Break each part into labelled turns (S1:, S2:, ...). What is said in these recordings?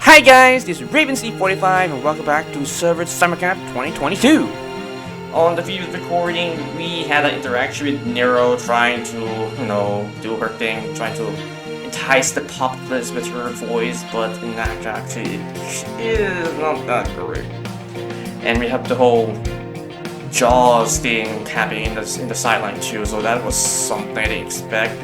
S1: Hi guys, this is RavenC45 and welcome back to Server Summer Camp 2022. On the previous recording, we had an interaction with Nero trying to, do her thing, trying to entice the populace with her voice, but in actually it is not that great. And we have the whole Jaws thing happening in the sideline too, so that was something I didn't expect.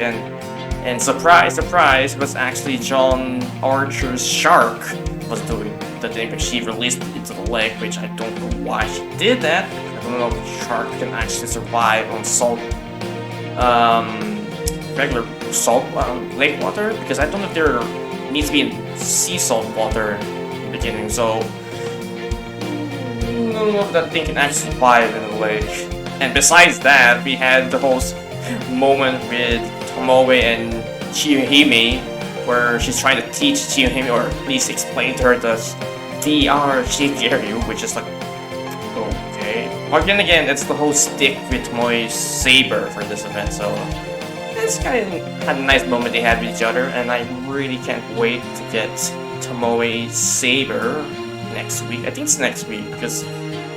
S1: And surprise, surprise, was actually John Archer's shark was doing the thing, but she released it into the lake, which I don't know why she did that. I don't know if a shark can actually survive on salt, regular salt lake water, because I don't know if there needs to be sea salt water in the beginning, so I don't know if that thing can actually survive in the lake. And besides that, we had the whole moment with Tomoe and Chiyohime, where she's trying to teach Chiyohime, or at least explain to her the VR Shigeru, which is like, okay. But then again, it's the whole stick with Tomoe's saber for this event, so it's kind of a nice moment they had with each other, and I really can't wait to get Tomoe's saber next week. I think it's next week, because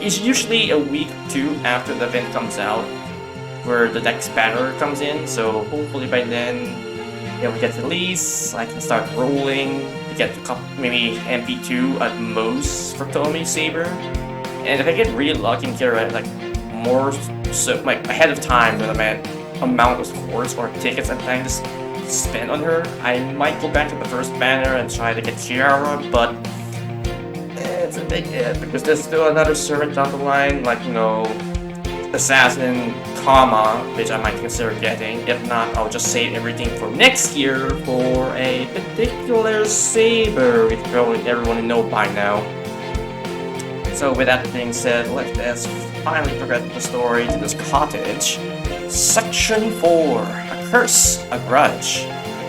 S1: it's usually a week or two after the event comes out, where the next banner comes in, so hopefully by then, we get release, I can start rolling, to get maybe MP2 at most for Tomoe's saber. And if I get really lucky and get like more, so like ahead of time with the amount of scores or tickets I'm planning to spend on her, I might go back to the first banner and try to get Kiara, but it's a big if, because there's still another servant down the line, like, Assassin, which I might consider getting. If not, I'll just save everything for next year for a particular saber, which probably everyone know by now. So with that being said, let's finally progress the story to this cottage. Section 4, a curse, a grudge,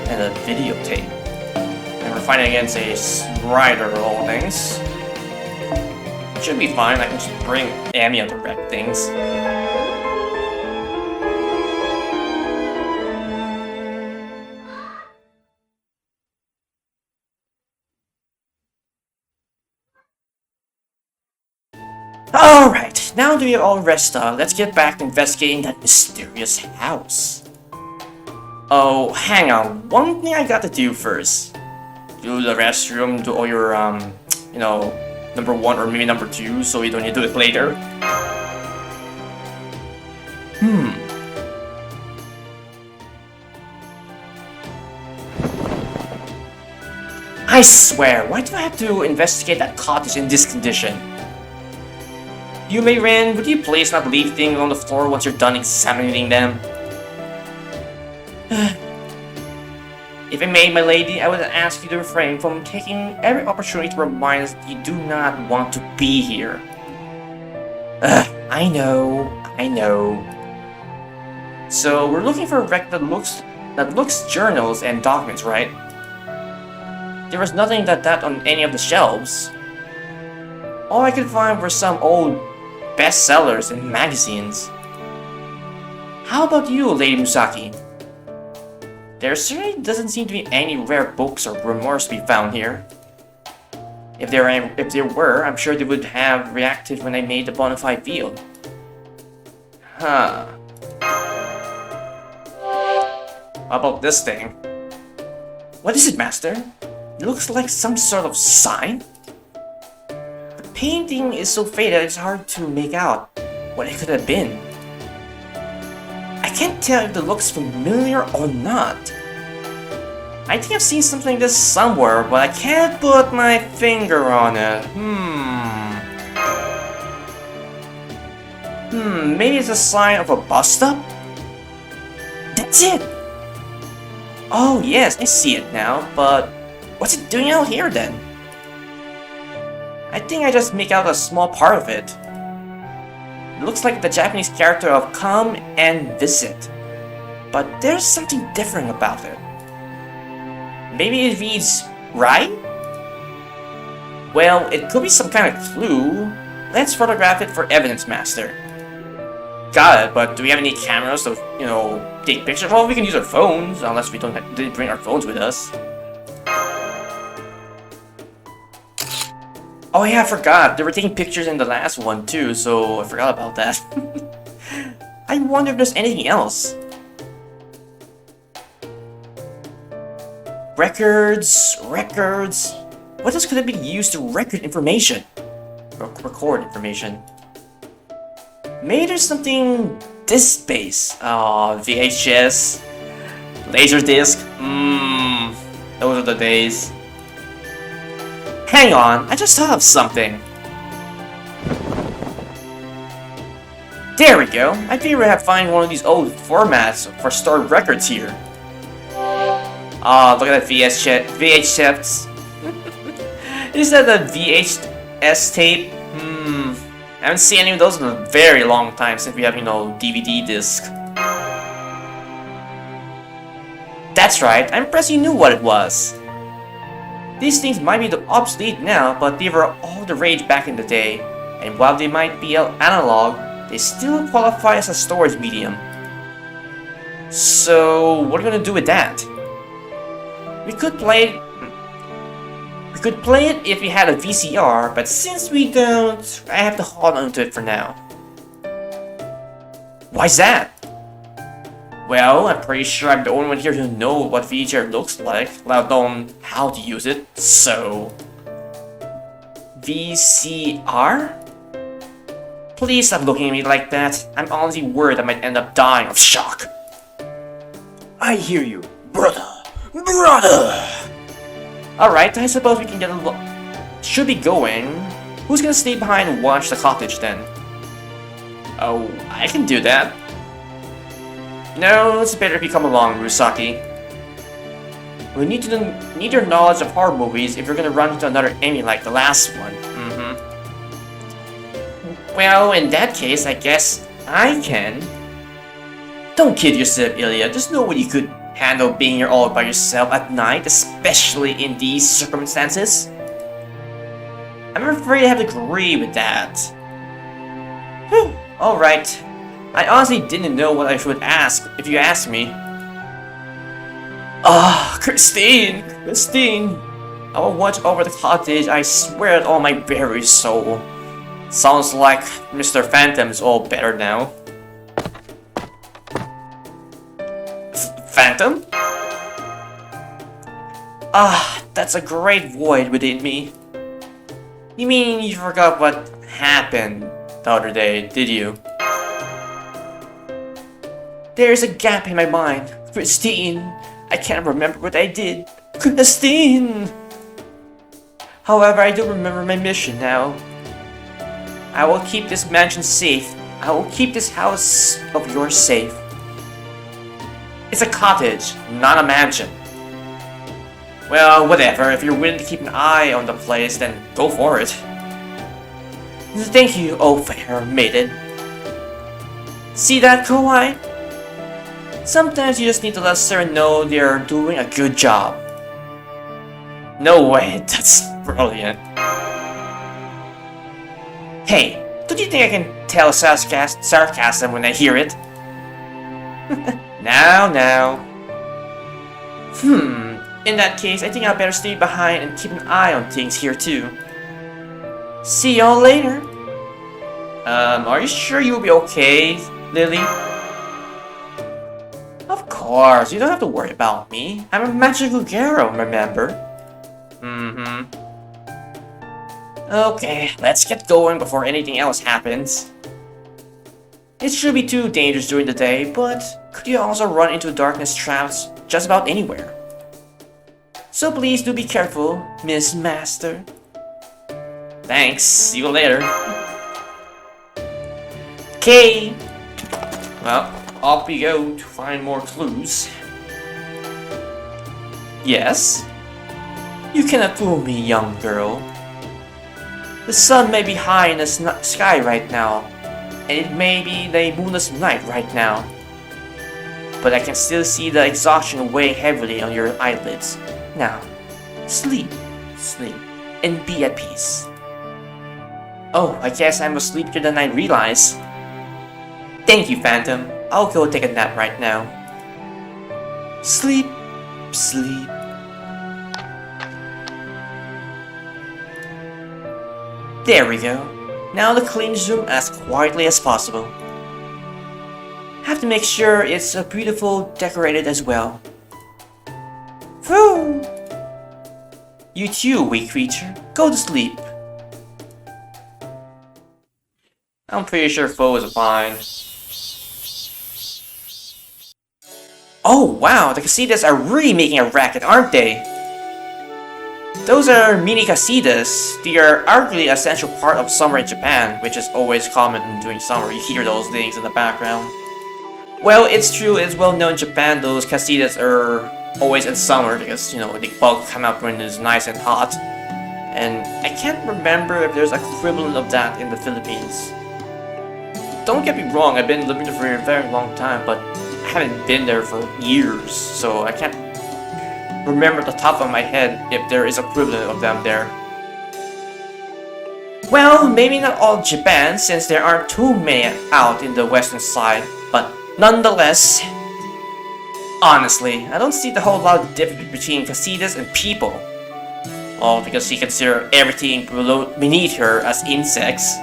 S1: and a videotape. And we're fighting against a rider of all things. Should be fine, I can just bring Amiya to wreck things. Alright, now that we are all rested up, let's get back to investigating that mysterious house. Oh, hang on, one thing I gotta do first. Do the restroom, do all your, number 1 or maybe number 2, so you don't need to do it later. I swear, why do I have to investigate that cottage in this condition? You, Mei-ren, would you please not leave things on the floor once you're done examining them? If I may, my lady, I would ask you to refrain from taking every opportunity to remind us that you do not want to be here. I know. So, we're looking for a record that looks journals and documents, right? There was nothing like that on any of the shelves. All I could find were some old bestsellers and magazines. How about you, Lady Musaki? There certainly doesn't seem to be any rare books or grimoires to be found here. If there were, I'm sure they would have reacted when I made the bona fide field. Huh. How about this thing? What is it, Master? It looks like some sort of sign? The painting is so faded it's hard to make out what it could have been. I can't tell if it looks familiar or not. I think I've seen something like this somewhere, but I can't put my finger on it. Maybe it's a sign of a bus stop? That's it! Oh yes, I see it now, but what's it doing out here then? I think I just make out a small part of it. It looks like the Japanese character of come and visit, but there's something different about it. Maybe it reads, right? Well, it could be some kind of clue. Let's photograph it for evidence, Master. Got it, but do we have any cameras to, take pictures? Well, we can use our phones, unless we didn't bring our phones with us. Oh yeah, I forgot. They were taking pictures in the last one too, so I forgot about that. I wonder if there's anything else. Records. What else could it be used to record information? Record information. Maybe there's something disc-based. VHS. Laserdisc. Those are the days. Hang on, I just thought of something. There we go. I think we have find one of these old formats for stored records here. Look at that VHS. Is that a VHS tape? I haven't seen any of those in a very long time since we have, DVD disc. That's right, I'm impressed you knew what it was. These things might be obsolete now, but they were all the rage back in the day, and while they might be analog, they still qualify as a storage medium. So, what are we gonna do with that? We could play it if we had a VCR, but since we don't, I have to hold on to it for now. Why's that? Well, I'm pretty sure I'm the only one here who knows what VCR looks like, let alone how to use it, so... VCR? Please stop looking at me like that. I'm honestly worried I might end up dying of shock.
S2: I hear you, brother.
S1: Alright, I suppose we can get should be going. Who's gonna stay behind and watch the cottage then? Oh, I can do that. No, it's better if you come along, Rusaki. We need your knowledge of horror movies if you're gonna run into another enemy like the last one. Well, in that case, I guess I can. Don't kid yourself, Ilya. There's no way you could handle being here all by yourself at night, especially in these circumstances. I'm afraid I have to agree with that. Alright. I honestly didn't know what I should ask, if you asked me. Christine! I will watch over the cottage, I swear it on my very soul. Sounds like Mr. Phantom's all better now. Phantom? That's a great void within me. You mean you forgot what happened the other day, did you? There's a gap in my mind. Christine, I can't remember what I did. Christine! However, I do remember my mission now. I will keep this mansion safe. I will keep this house of yours safe. It's a cottage, not a mansion. Well, whatever. If you're willing to keep an eye on the place, then go for it. Thank you, oh fair maiden. See that, Kawhi? Sometimes you just need to let Sarah know they're doing a good job. No way, that's brilliant. Hey, don't you think I can tell sarcasm when I hear it? Now. In that case, I think I better stay behind and keep an eye on things here too. See y'all later. Are you sure you'll be okay, Lily? Of course, you don't have to worry about me. I'm a magical girl, remember? Okay, let's get going before anything else happens. It should be too dangerous during the day, but could you also run into darkness traps just about anywhere? So please do be careful, Miss Master. Thanks, see you later. Okay. Well, off we go to find more clues. Yes? You cannot fool me, young girl. The sun may be high in the sky right now, and it may be the moonless night right now. But I can still see the exhaustion weigh heavily on your eyelids. Now, sleep, and be at peace. Oh, I guess I'm asleepier than I realized. Thank you, Phantom. I'll go take a nap right now. Sleep. There we go. Now the cleanse room as quietly as possible. Have to make sure it's beautiful decorated as well. Whew! You too, weak creature. Go to sleep. I'm pretty sure Foe is fine. Oh wow, the casitas are really making a racket, aren't they? Those are mini casitas. They are arguably an essential part of summer in Japan, which is always common during summer. You hear those things in the background. Well, it's true, it's well known in Japan those casitas are always in summer because, you know, the bulk come out when it's nice and hot. And I can't remember if there's equivalent of that in the Philippines. Don't get me wrong, I've been living there for a very long time, but I haven't been there for years, so I can't remember at the top of my head if there is equivalent of them there. Well, maybe not all of Japan, since there aren't too many out in the western side, but nonetheless, honestly, I don't see the whole lot of difference between casitas and people. All because she considers everything beneath her as insects.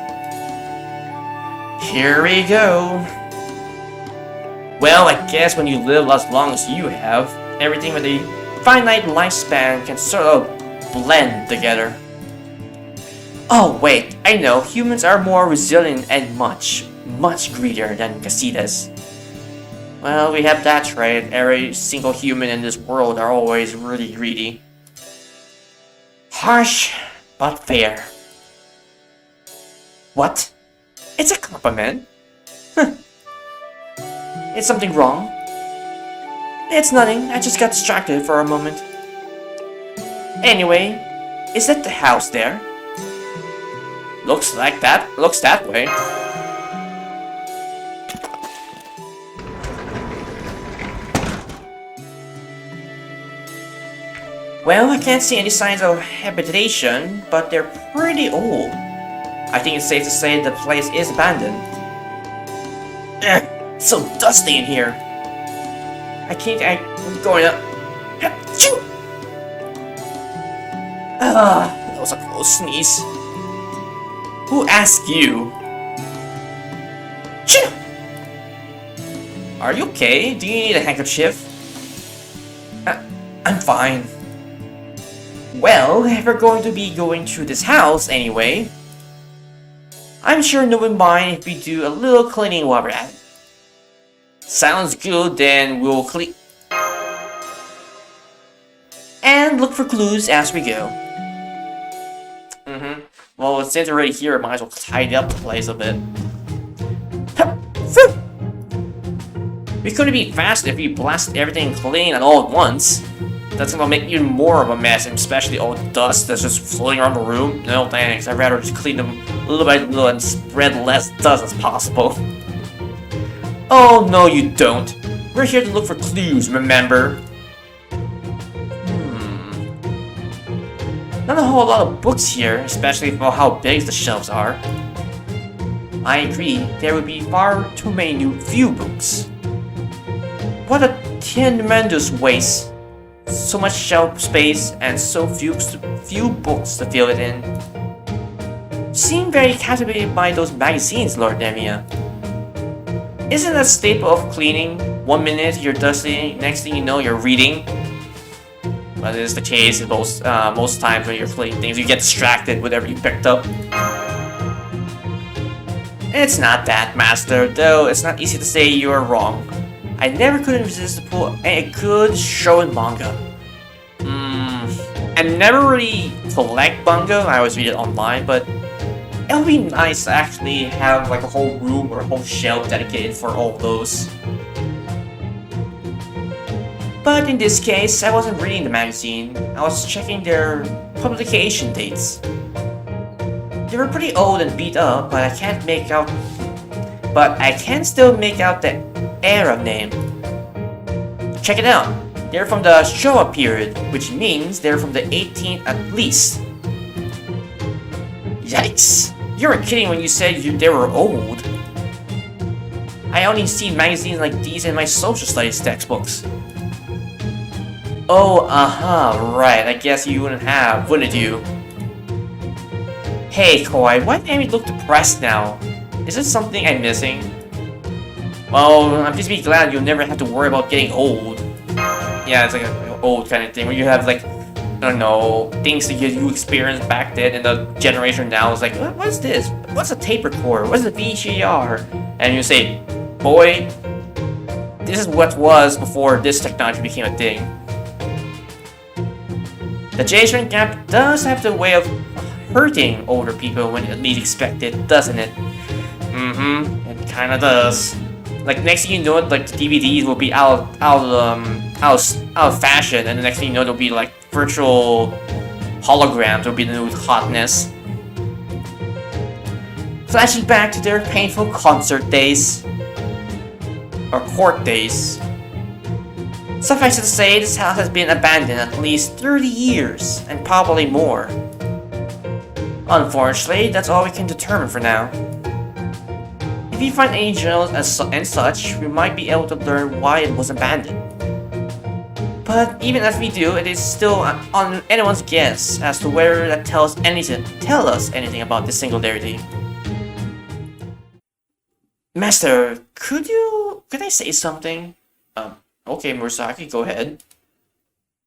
S1: Here we go. Well, I guess when you live as long as you have, everything with a finite lifespan can sort of blend together. Oh wait, I know, humans are more resilient and much greedier than casitas. Well, we have that trait. Every single human in this world are always really greedy. Harsh, but fair. What? It's a compliment? Is something wrong? It's nothing, I just got distracted for a moment. Anyway, is that the house there? Looks that way. Well, I can't see any signs of habitation, but they're pretty old. I think it's safe to say the place is abandoned. It's so dusty in here. I'm going up. That was a close sneeze. Who asked you? Are you okay? Do you need a handkerchief? I'm fine. Well, if we're going to be going through this house anyway, I'm sure no one will mind if we do a little cleaning while we're at it. Sounds good, then we'll clean and look for clues as we go. Well, since we're already here, I might as well tidy up the place a bit. We couldn't be fast if we blast everything clean and all at once. That's gonna make even more of a mess, and especially all the dust that's just floating around the room. No thanks, I'd rather just clean them little by little and spread less dust as possible. Oh no you don't. We're here to look for clues, remember? Not a whole lot of books here, especially for how big the shelves are. I agree, there would be far too many few books. What a tremendous waste. So much shelf space and so few books to fill it in. You seem very captivated by those magazines, Lord Nemia. Isn't that a staple of cleaning? 1 minute you're dusting, next thing you know you're reading. But it is the case in most times when you're cleaning things, you get distracted with whatever you picked up. It's not that, Master, though it's not easy to say you are wrong. I never could resist to pull a good shonen manga. I never really collect manga, I always read it online, but it would be nice to actually have like a whole room or a whole shelf dedicated for all those. But in this case, I wasn't reading the magazine, I was checking their publication dates. They were pretty old and beat up, but I can still make out the era name. Check it out, they're from the Showa period, which means they're from the 18th at least. Yikes, you were kidding when you said they were old. I only see magazines like these in my social studies textbooks. Oh, right, I guess you wouldn't have, wouldn't you? Hey, Koi, why do Amy look depressed now? Is there something I'm missing? Well, I'm just be glad you'll never have to worry about getting old. Yeah, it's like an old kind of thing where you have like, I don't know, things that you experienced back then and the generation now is like, what's this? What's a tape recorder? What's a VCR? And you say, boy, this is what was before this technology became a thing. The generation gap does have the way of hurting older people when it least expected, doesn't it? It kinda does. Like next thing you know, like the DVDs will be out of fashion, and the next thing you know, there'll be like virtual holograms will be the new hotness. Flashing back to their painful concert days. Or court days. Suffice it to say, this house has been abandoned at least 30 years, and probably more. Unfortunately, that's all we can determine for now. If we find any journals and such, we might be able to learn why it was abandoned. But even if we do, it is still on anyone's guess as to whether that tell us anything about this singularity. Master, could I say something? Okay, Murasaki, go ahead.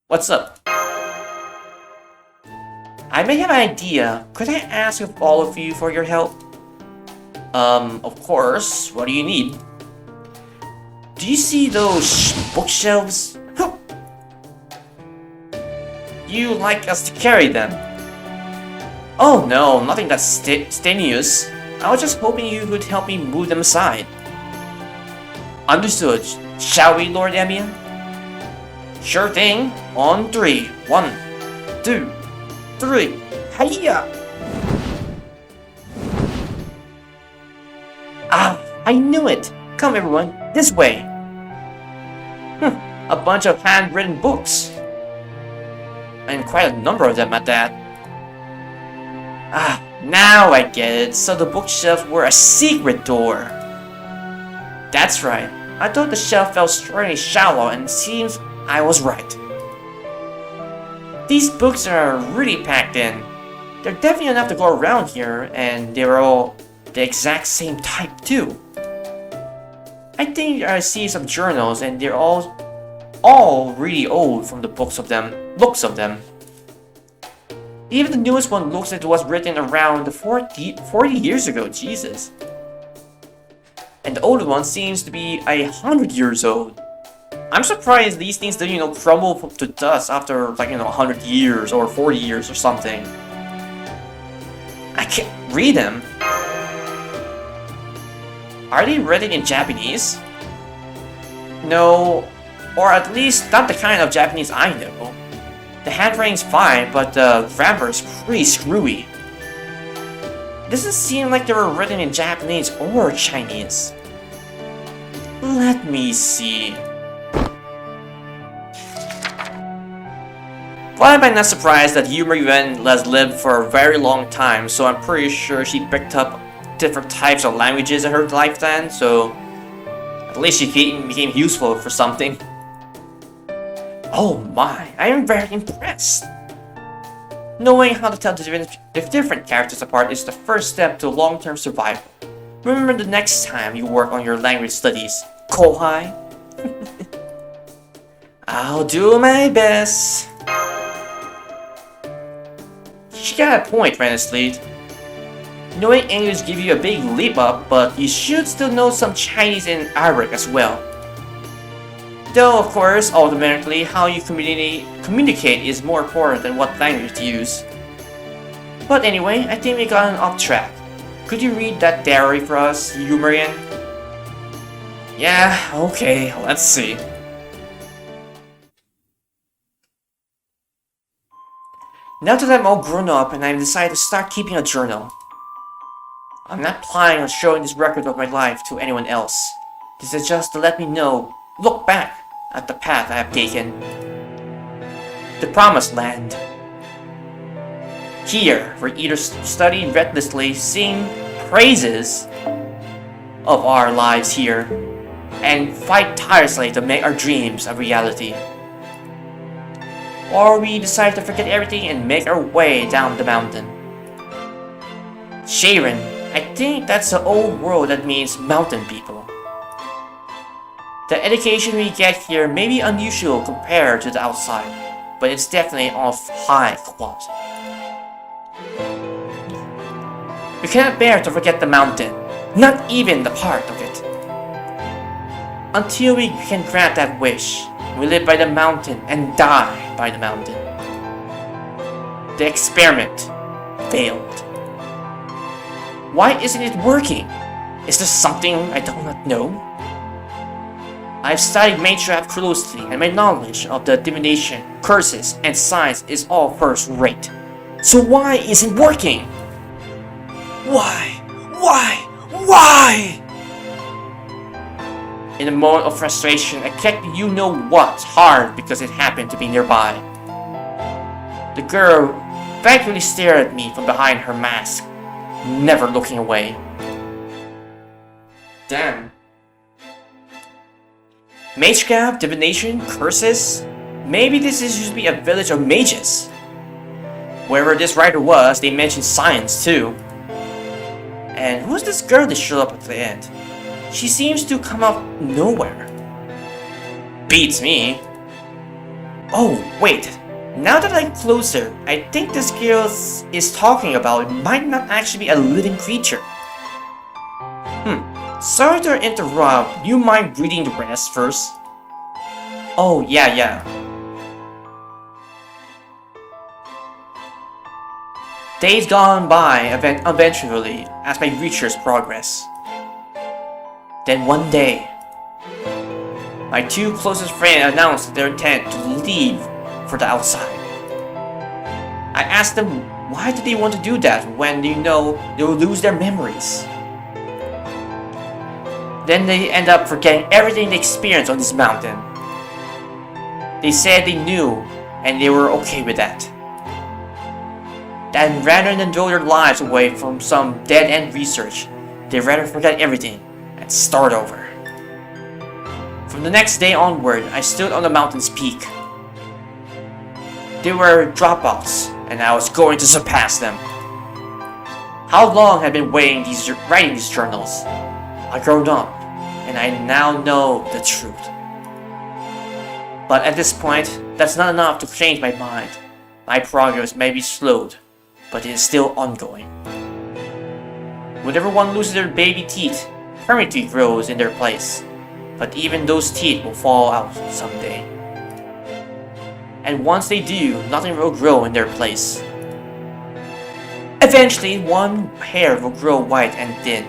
S1: What's up? I may have an idea. Could I ask of all of you for your help? Of course. What do you need? Do you see those bookshelves? You like us to carry them? Oh no, nothing that strenuous. I was just hoping you would help me move them aside. Understood. Shall we, Lord Emian? Sure thing. On 3. 1, 2, 3. Hiya! Ah, I knew it! Come everyone, this way! A bunch of handwritten books. And quite a number of them at that. Ah, now I get it. So the bookshelves were a secret door. That's right. I thought the shelf felt strangely shallow, and it seems I was right. These books are really packed in. They're definitely enough to go around here, and they're all the exact same type too. I think I see some journals, and they're all really old from the looks of them. Even the newest one looks like it was written around 40 years ago, Jesus. And the older one seems to be 100 years old. I'm surprised these things don't, crumble to dust after, 100 years or 40 years or something. I can't read them. Are they written in Japanese? No, or at least not the kind of Japanese I know. The handwriting's fine, but the grammar's pretty screwy. Doesn't seem like they were written in Japanese or Chinese. Let me see. Why am I not surprised that Mei-ren has lived for a very long time, so I'm pretty sure she picked up different types of languages in her lifetime, so at least she became useful for something. Oh my, I am very impressed. Knowing how to tell the different characters apart is the first step to long-term survival. Remember the next time you work on your language studies, Kohai. I'll do my best. She got a point, Rennesleet. Knowing English gives you a big leap up, but you should still know some Chinese and Arabic as well. Though, of course, ultimately, how you communicate is more important than what language to use. But anyway, I think we got off track. Could you read that diary for us, Mei-ren? Yeah, okay, let's see. Now that I'm all grown up and I've decided to start keeping a journal, I'm not planning on showing this record of my life to anyone else. This is just to let me look back at the path I have taken. The Promised Land. Here, we either study relentlessly, sing praises of our lives here, and fight tirelessly to make our dreams a reality. Or we decide to forget everything and make our way down the mountain. Mei-ren, I think that's the old world that means mountain people. The education we get here may be unusual compared to the outside, but it's definitely of high quality. We cannot bear to forget the mountain, not even the part of it. Until we can grant that wish, we live by the mountain and die by the mountain. The experiment failed. Why isn't it working? Is there something I do not know? I've studied Mei-ren closely, and my knowledge of the divination, curses, and science is all first rate. So why isn't it working?
S2: Why? Why?
S1: In a moment of frustration, I clicked you-know-what hard because it happened to be nearby. The girl thankfully stared at me from behind her mask, never looking away. Damn. Magecraft, divination, curses? Maybe this is supposed to be a village of mages. Wherever this writer was, they mentioned science too. And who's this girl that showed up at the end? She seems to come out nowhere. Beats me. Oh, wait. Now that I'm closer, I think this girl is talking about might not actually be a living creature. Sorry to interrupt. You mind reading the rest first? Oh, yeah. Days gone by eventually as my research progress. Then one day, my two closest friends announced their intent to leave for the outside. I asked them why did they want to do that when they know they will lose their memories. Then they end up forgetting everything they experienced on this mountain. They said they knew and they were okay with that. That rather than throw their lives away from some dead-end research, they rather forget everything and start over. From the next day onward, I stood on the mountain's peak. They were dropouts, and I was going to surpass them. How long had I been writing these journals? I grown up, and I now know the truth. But at this point, that's not enough to change my mind. My progress may be slowed, but it is still ongoing. Whenever one loses their baby teeth, permanent teeth grows in their place. But even those teeth will fall out someday. And once they do, nothing will grow in their place. Eventually, one hair will grow white and thin.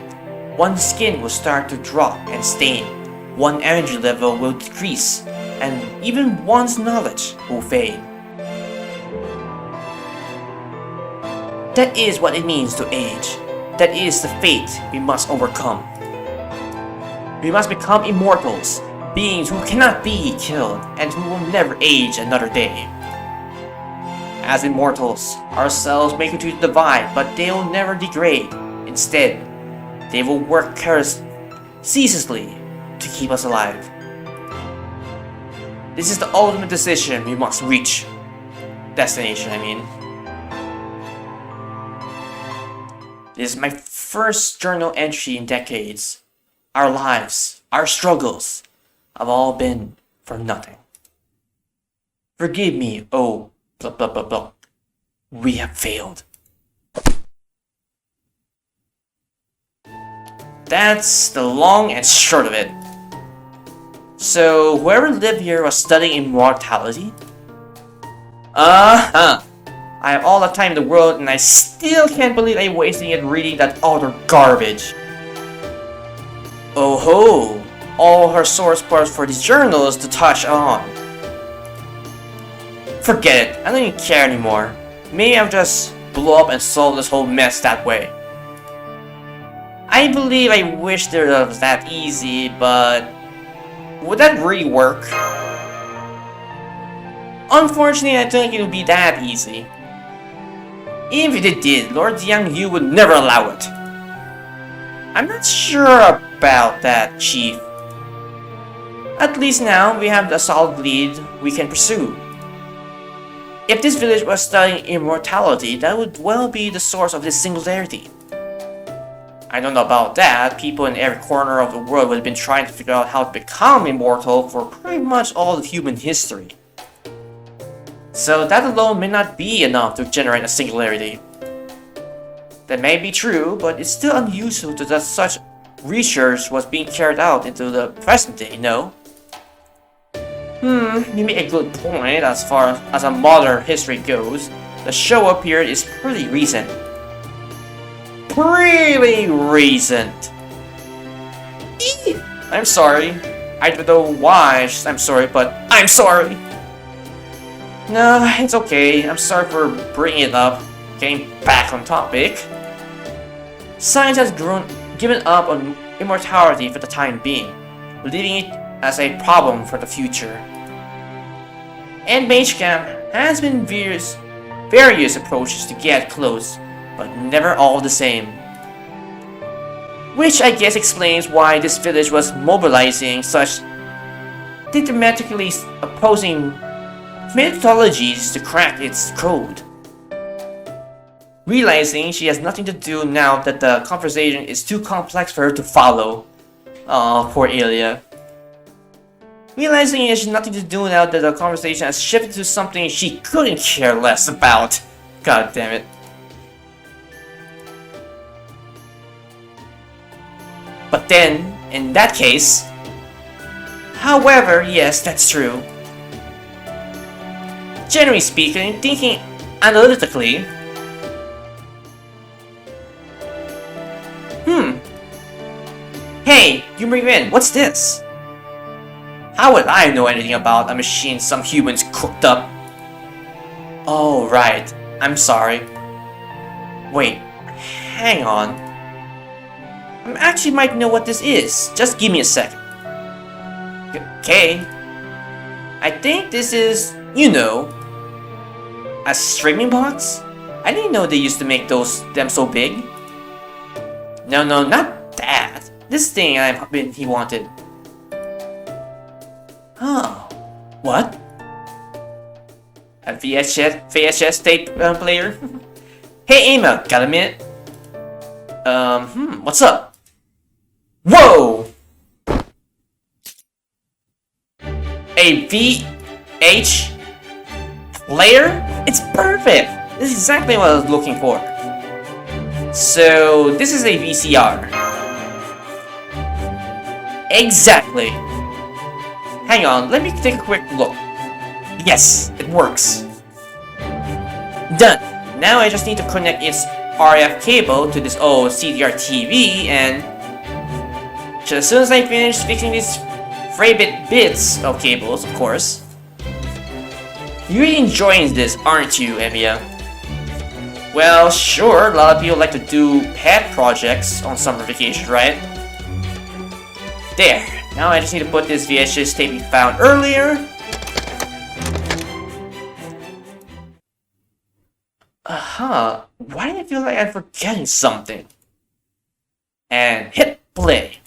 S1: One skin will start to drop and stain. One energy level will decrease. And even one's knowledge will fade. That is what it means to age. That is the fate we must overcome. We must become immortals, beings who cannot be killed and who will never age another day. As immortals, our cells may continue to divide, but they will never degrade. Instead, they will work ceaselessly to keep us alive. This is the ultimate decision we must reach. Destination, I mean. This is my first journal entry in decades. Our lives, our struggles, have all been for nothing. Forgive me, oh, blah blah blah blah. We have failed. That's the long and short of it. So, whoever lived here was studying immortality? I have all the time in the world and I still can't believe I'm wasting it reading that utter garbage. Oh ho! All her source parts for these journals to touch on. Forget it, I don't even care anymore. Maybe I'll just blow up and solve this whole mess that way. I believe I wish it was that easy, but would that really work? Unfortunately, I don't think it would be that easy. Even if it did, Lord Yang Yu would never allow it. I'm not sure about that, Chief. At least now, we have a solid lead we can pursue. If this village was studying immortality, that would well be the source of this singularity. I don't know about that. People in every corner of the world would have been trying to figure out how to become immortal for pretty much all of human history. So that alone may not be enough to generate a singularity. That may be true, but it's still unusual that such research was being carried out into the present day, no? You make a good point as far as a modern history goes. The show up here is pretty recent. Really recent. I'm sorry. I don't know why I'm sorry, but I'm sorry. No, it's okay. I'm sorry for bringing it up. Getting back on topic. Science has given up on immortality for the time being, leaving it as a problem for the future. And Mage Camp has been various approaches to get close, but never all the same. Which I guess explains why this village was mobilizing such diplomatically opposing mythologies to crack its code. Realizing she has nothing to do now that the conversation is too complex for her to follow. Aw, poor Ilya. Realizing she has nothing to do now that the conversation has shifted to something she couldn't care less about. God damn it. But then, in that case... However, yes, that's true. Generally speaking, thinking analytically... Hey, you Mei-ren, what's this? How would I know anything about a machine some humans cooked up? Oh, right. I'm sorry. Wait, hang on. I actually might know what this is. Just give me a second. Okay. I think this is, you know, a streaming box? I didn't know they used to make them so big. No, not that. This thing he wanted. Oh, what? A VHS tape player? Hey, Emma, got a minute? What's up? Whoa! A VH player? It's perfect! This is exactly what I was looking for. So, this is a VCR. Exactly! Hang on, let me take a quick look. Yes, it works. Done! Now I just need to connect its RF cable to this old CDR TV and... just as soon as I finish fixing these frayed bits of cables, of course. You're really enjoying this, aren't you, Emiya? Well, sure, a lot of people like to do pet projects on summer vacation, right? There. Now I just need to put this VHS tape we found earlier. Why do I feel like I'm forgetting something? And hit play.